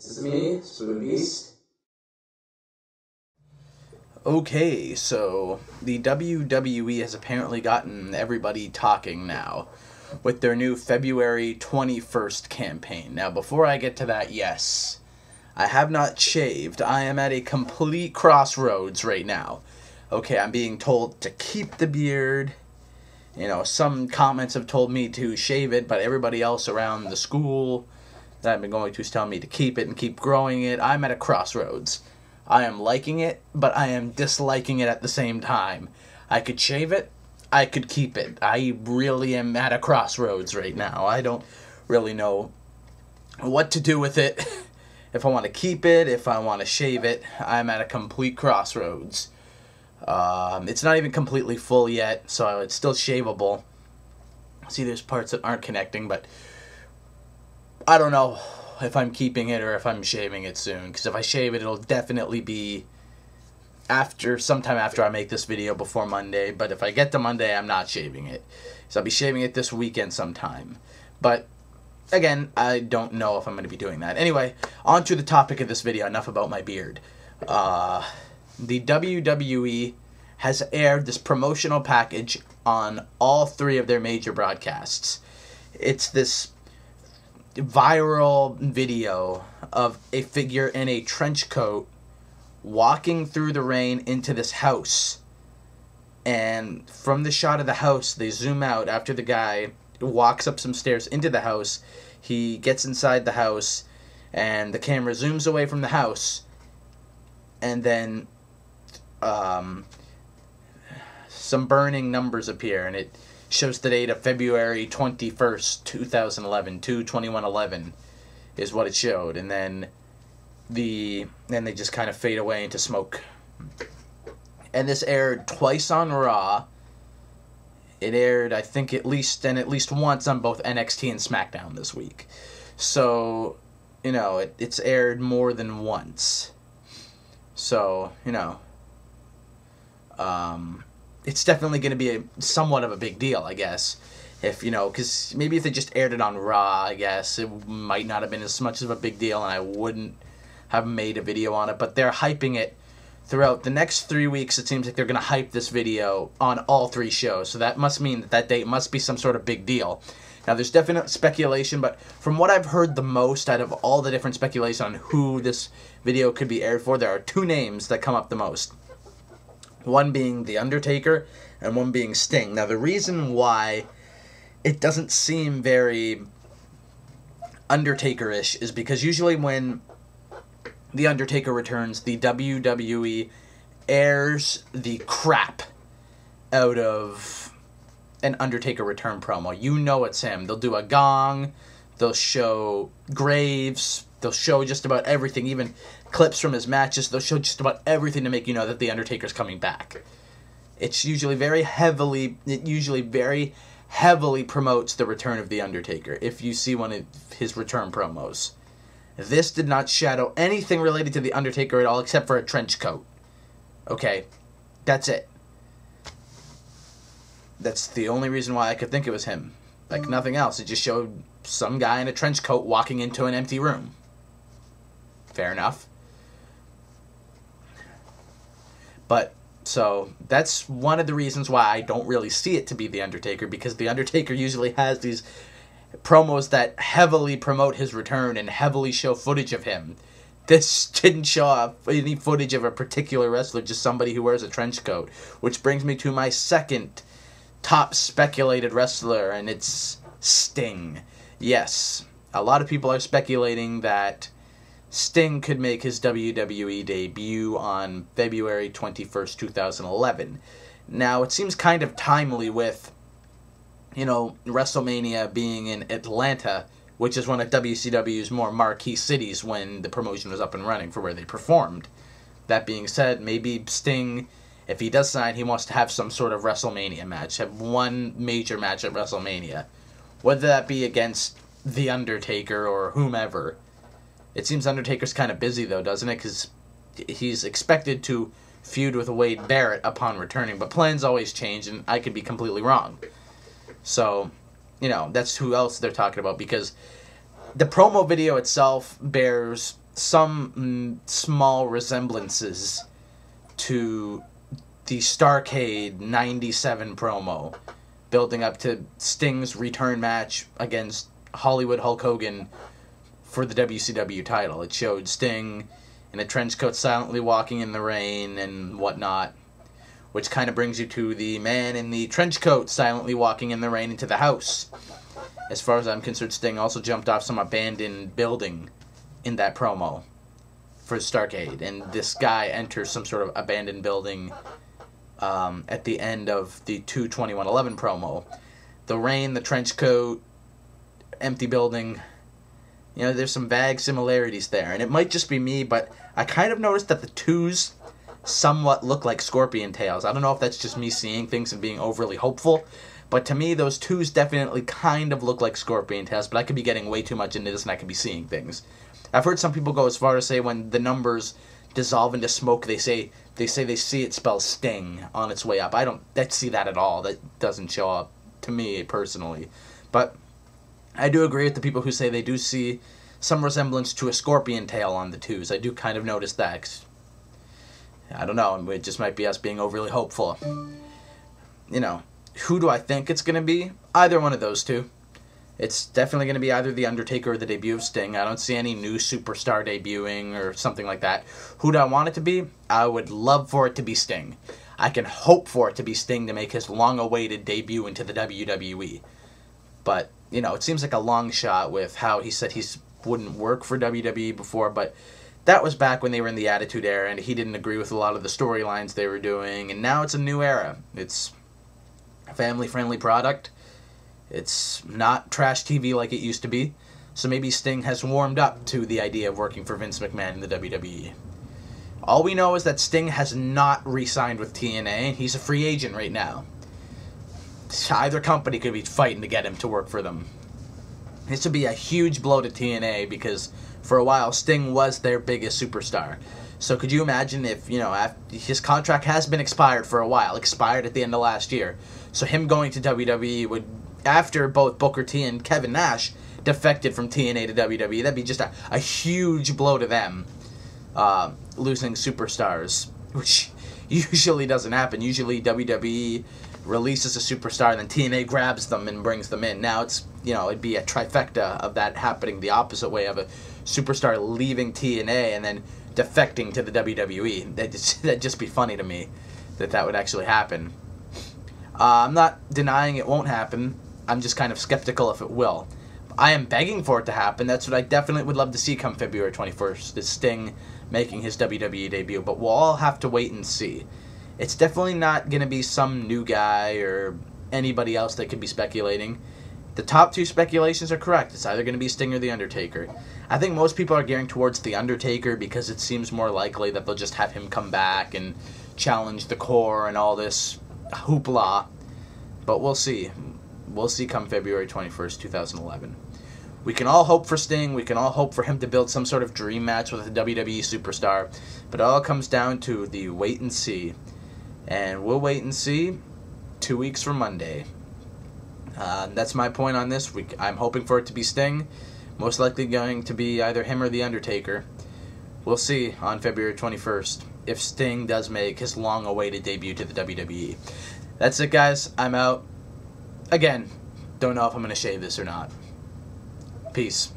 This is me, Spoon Beast. Okay, so the WWE has apparently gotten everybody talking now with their new February 21st campaign. Now, before I get to that, yes, I have not shaved. I am at a complete crossroads right now. Okay, I'm being told to keep the beard. You know, some comments have told me to shave it, but everybody else around the school that I've been going to is telling me to keep it and keep growing it. I'm at a crossroads. I am liking it, but I am disliking it at the same time. I could shave it, I could keep it. I really am at a crossroads right now. I don't really know what to do with it. If I want to keep it, if I want to shave it, I'm at a complete crossroads. It's not even completely full yet, so it's still shavable. See, there's parts that aren't connecting, but I don't know if I'm keeping it or if I'm shaving it soon. Because if I shave it, it'll definitely be sometime after I make this video before Monday. But if I get to Monday, I'm not shaving it. So I'll be shaving it this weekend sometime. But again, I don't know if I'm going to be doing that. Anyway, on to the topic of this video. Enough about my beard. The WWE has aired this promotional package on all three of their major broadcasts. It's this viral video of a figure in a trench coat walking through the rain into this house. And from the shot of the house, they zoom out after the guy walks up some stairs into the house. He gets inside the house, and the camera zooms away from the house, and then some burning numbers appear, and it shows the date of February 21st, 2011, 2/21/11 is what it showed, and then they just kind of fade away into smoke. And this aired twice on Raw. It aired, I think, at least once on both NXT and SmackDown this week. So, you know, it's aired more than once. So, you know, it's definitely going to be somewhat of a big deal, I guess. If, you know, because maybe if they just aired it on Raw, I guess, it might not have been as much of a big deal, and I wouldn't have made a video on it. But they're hyping it throughout the next 3 weeks. It seems like they're going to hype this video on all three shows. So that must mean that date must be some sort of big deal. Now, there's definite speculation, but from what I've heard the most out of all the different speculation on who this video could be aired for, there are two names that come up the most. One being The Undertaker, and one being Sting. Now, the reason why it doesn't seem very Undertaker-ish is because usually when The Undertaker returns, the WWE airs the crap out of an Undertaker return promo. You know it's him. They'll do a gong, they'll show graves, they'll show just about everything, even clips from his matches. They'll show just about everything to make you know that The Undertaker's coming back. It's usually very heavily promotes the return of The Undertaker if you see one of his return promos. This did not shadow anything related to The Undertaker at all except for a trench coat. Okay, that's it. That's the only reason why I could think it was him. Like nothing else. It just showed some guy in a trench coat walking into an empty room. Fair enough. But, so, that's one of the reasons why I don't really see it to be The Undertaker, because The Undertaker usually has these promos that heavily promote his return and heavily show footage of him. This didn't show any footage of a particular wrestler, just somebody who wears a trench coat. Which brings me to my second top speculated wrestler, and it's Sting. Yes, a lot of people are speculating that Sting could make his WWE debut on February 21st, 2011. Now, it seems kind of timely with, you know, WrestleMania being in Atlanta, which is one of WCW's more marquee cities when the promotion was up and running for where they performed. That being said, maybe Sting, if he does sign, he wants to have some sort of WrestleMania match, have one major match at WrestleMania. Whether that be against The Undertaker or whomever. It seems Undertaker's kind of busy, though, doesn't it? Because he's expected to feud with Wade Barrett upon returning, but plans always change, and I could be completely wrong. So, you know, that's who else they're talking about, because the promo video itself bears some small resemblances to the Starrcade 97 promo, building up to Sting's return match against Hollywood Hulk Hogan for the WCW title. It showed Sting in a trench coat silently walking in the rain and whatnot, which kind of brings you to the man in the trench coat silently walking in the rain into the house. As far as I'm concerned, Sting also jumped off some abandoned building in that promo for Starrcade, and this guy enters some sort of abandoned building at the end of the 2/21/11 promo. The rain, the trench coat, empty building, there's some vague similarities there, and it might just be me, but I kind of noticed that the twos somewhat look like scorpion tails. I don't know if that's just me seeing things and being overly hopeful, but to me, those twos definitely kind of look like scorpion tails, but I could be getting way too much into this and I could be seeing things. I've heard some people go as far as say when the numbers dissolve into smoke, they say they see it spell Sting on its way up. I don't see that at all. That doesn't show up to me personally. But I do agree with the people who say they do see some resemblance to a scorpion tail on the twos. I do kind of notice that. 'Cause I don't know. It just might be us being overly hopeful. Who do I think it's going to be? Either one of those two. It's definitely going to be either The Undertaker or the debut of Sting. I don't see any new superstar debuting or something like that. Who do I want it to be? I would love for it to be Sting. I can hope for it to be Sting to make his long-awaited debut into the WWE. But, it seems like a long shot with how he said he wouldn't work for WWE before, but that was back when they were in the Attitude Era, and he didn't agree with a lot of the storylines they were doing, and now it's a new era. It's a family-friendly product. It's not trash TV like it used to be, so maybe Sting has warmed up to the idea of working for Vince McMahon in the WWE. All we know is that Sting has not re-signed with TNA, and he's a free agent right now. Either company could be fighting to get him to work for them. This would be a huge blow to TNA because for a while Sting was their biggest superstar. So could you imagine if, his contract has been expired for a while, expired at the end of last year. So him going to WWE would, after both Booker T and Kevin Nash defected from TNA to WWE, that'd be just a huge blow to them, losing superstars, which usually doesn't happen. Usually WWE releases a superstar and then TNA grabs them and brings them in. Now it's, it'd be a trifecta of that happening the opposite way, of a superstar leaving TNA and then defecting to the WWE. That'd just be funny to me that would actually happen. I'm not denying it won't happen. I'm just kind of skeptical if it will. I am begging for it to happen. That's what I definitely would love to see come February 21st, is Sting making his WWE debut, but we'll all have to wait and see. It's definitely not going to be some new guy or anybody else that could be speculating. The top two speculations are correct. It's either going to be Sting or The Undertaker. I think most people are gearing towards The Undertaker because it seems more likely that they'll just have him come back and challenge the core and all this hoopla. But we'll see. We'll see come February 21st, 2011. We can all hope for Sting. We can all hope for him to build some sort of dream match with a WWE superstar. But it all comes down to the wait and see. And we'll wait and see 2 weeks from Monday. That's my point on this week. I'm hoping for it to be Sting. Most likely going to be either him or The Undertaker. We'll see on February 21st if Sting does make his long-awaited debut to the WWE. That's it, guys. I'm out. Again, don't know if I'm going to shave this or not. Peace.